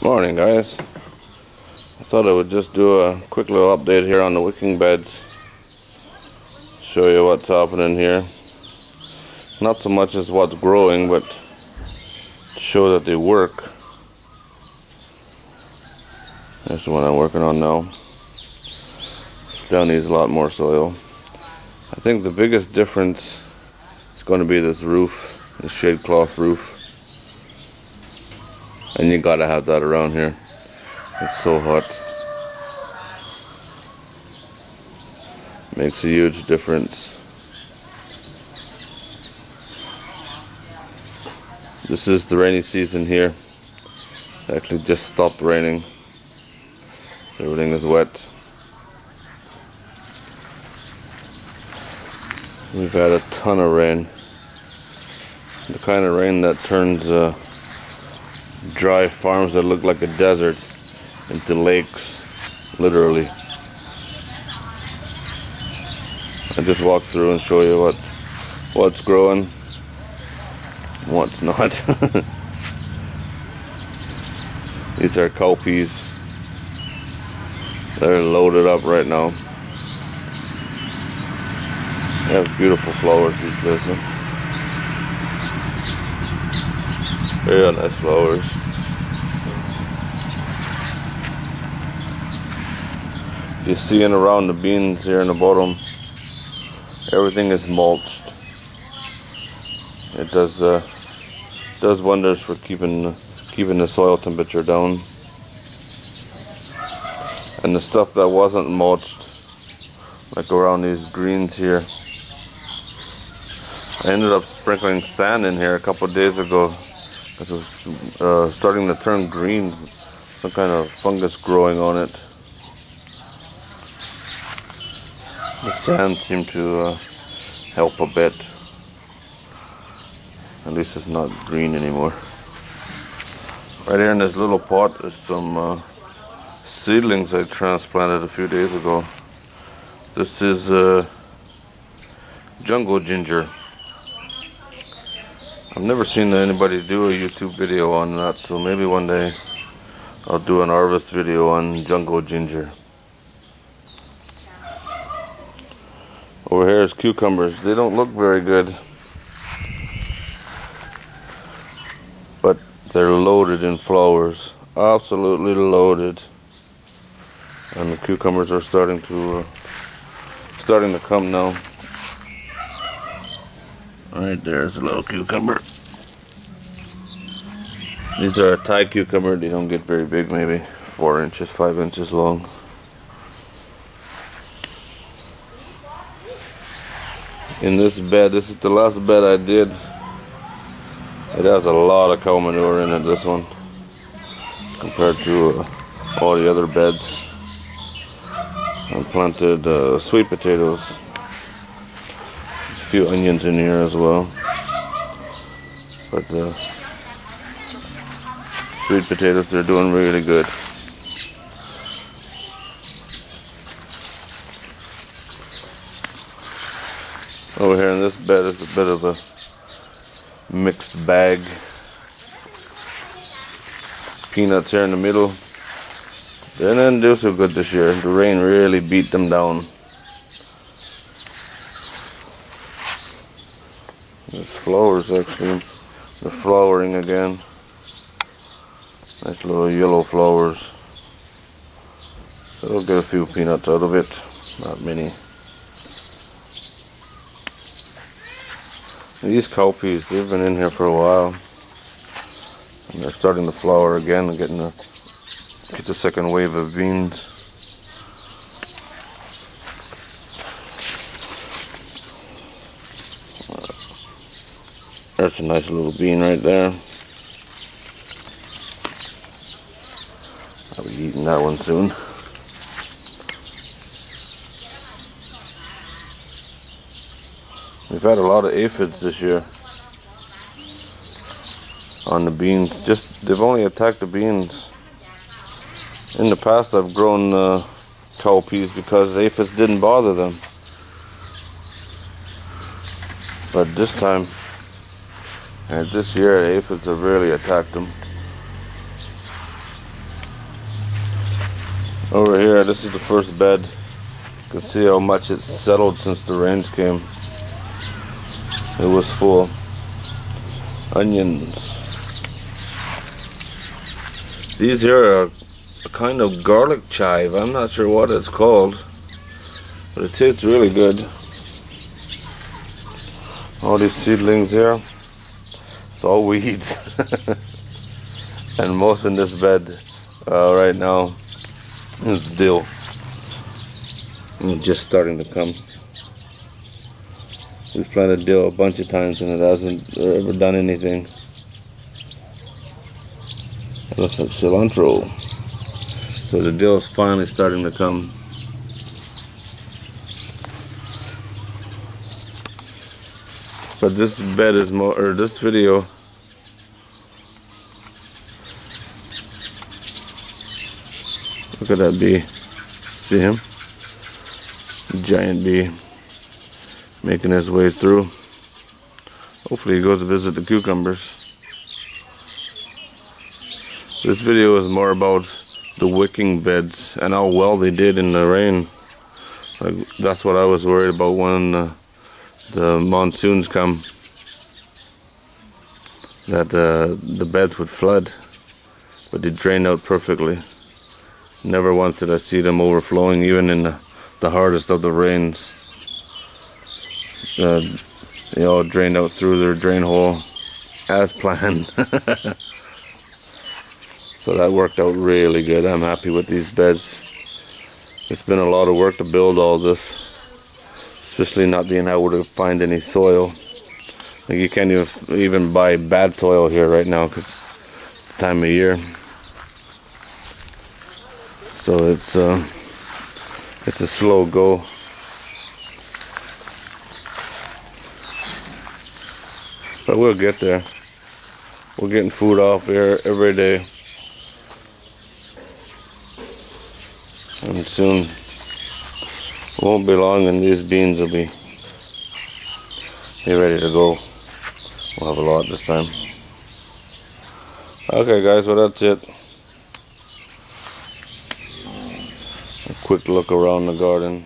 Morning, guys. I thought I would just do a quick little update here on the wicking beds. Show you what's happening here. Not so much as what's growing, but show that they work. That's the one I'm working on now. Still needs a lot more soil. I think the biggest difference is going to be this roof, this shade cloth roof. And you gotta have that around here. It's so hot. Makes a huge difference. This is the rainy season here. It actually just stopped raining. Everything is wet. We've had a ton of rain. The kind of rain that turns dry farms that look like a desert into lakes, literally. I just walk through and show you what's growing and what's not. These are cowpeas. They're loaded up right now. They have beautiful flowers, these places. Very nice flowers. You see in around the beans here in the bottom, everything is mulched. It does wonders for keeping the soil temperature down. And the stuff that wasn't mulched, like around these greens here, I ended up sprinkling sand in here a couple of days ago. It was starting to turn green, some kind of fungus growing on it. The sand seemed to help a bit. At least it's not green anymore. Right here in this little pot is some seedlings I transplanted a few days ago. This is jungle ginger. I've never seen anybody do a YouTube video on that, so maybe one day I'll do an harvest video on jungle ginger. Over here is cucumbers. They don't look very good, but they're loaded in flowers, absolutely loaded. And the cucumbers are starting to come now. Right there's a little cucumber. These are a Thai cucumber. They don't get very big, maybe 4 inches, 5 inches long. In this bed, this is the last bed I did. It has a lot of cow manure in it, this one, compared to all the other beds. I planted sweet potatoes. A few onions in here as well, but sweet potatoes, they're doing really good. Over here in this bed is a bit of a mixed bag. Peanuts here in the middle. They didn't do so good this year. The rain really beat them down. There's flowers actually. They're flowering again. Nice little yellow flowers. So I'll get a few peanuts out of it. Not many. These cowpeas, they've been in here for a while. And they're starting to flower again and get the second wave of beans. That's a nice little bean right there. I'll be eating that one soon. We've had a lot of aphids this year on the beans. They've only attacked the beans. In the past I've grown cowpeas because aphids didn't bother them. But this time, this year, aphids have really attacked them. Over here, this is the first bed. You can see how much it's settled since the rains came. It was full. Onions. These here are a kind of garlic chive. I'm not sure what it's called, but it tastes really good. All these seedlings here, it's all weeds. And most in this bed right now is dill. It's just starting to come. We've planted dill a bunch of times and it hasn't ever done anything. It looks like cilantro. So the dill is finally starting to come. But this bed is more, or this video, look at that bee. See him? Giant bee making his way through. Hopefully he goes to visit the cucumbers. This video is more about the wicking beds and how well they did in the rain. Like, that's what I was worried about when the monsoons come, that the beds would flood, but they drained out perfectly. Never once did I see them overflowing, even in the hardest of the rains. They all drained out through their drain hole as planned. So that worked out really good. I'm happy with these beds. It's been a lot of work to build all this, especially not being able to find any soil. Like, you can't even buy bad soil here right now because it's the time of year. So it's a slow go. But we'll get there. We're getting food off here every day. And soon, won't be long and these beans will be ready to go. We'll have a lot this time. Okay guys, well that's it. A quick look around the garden.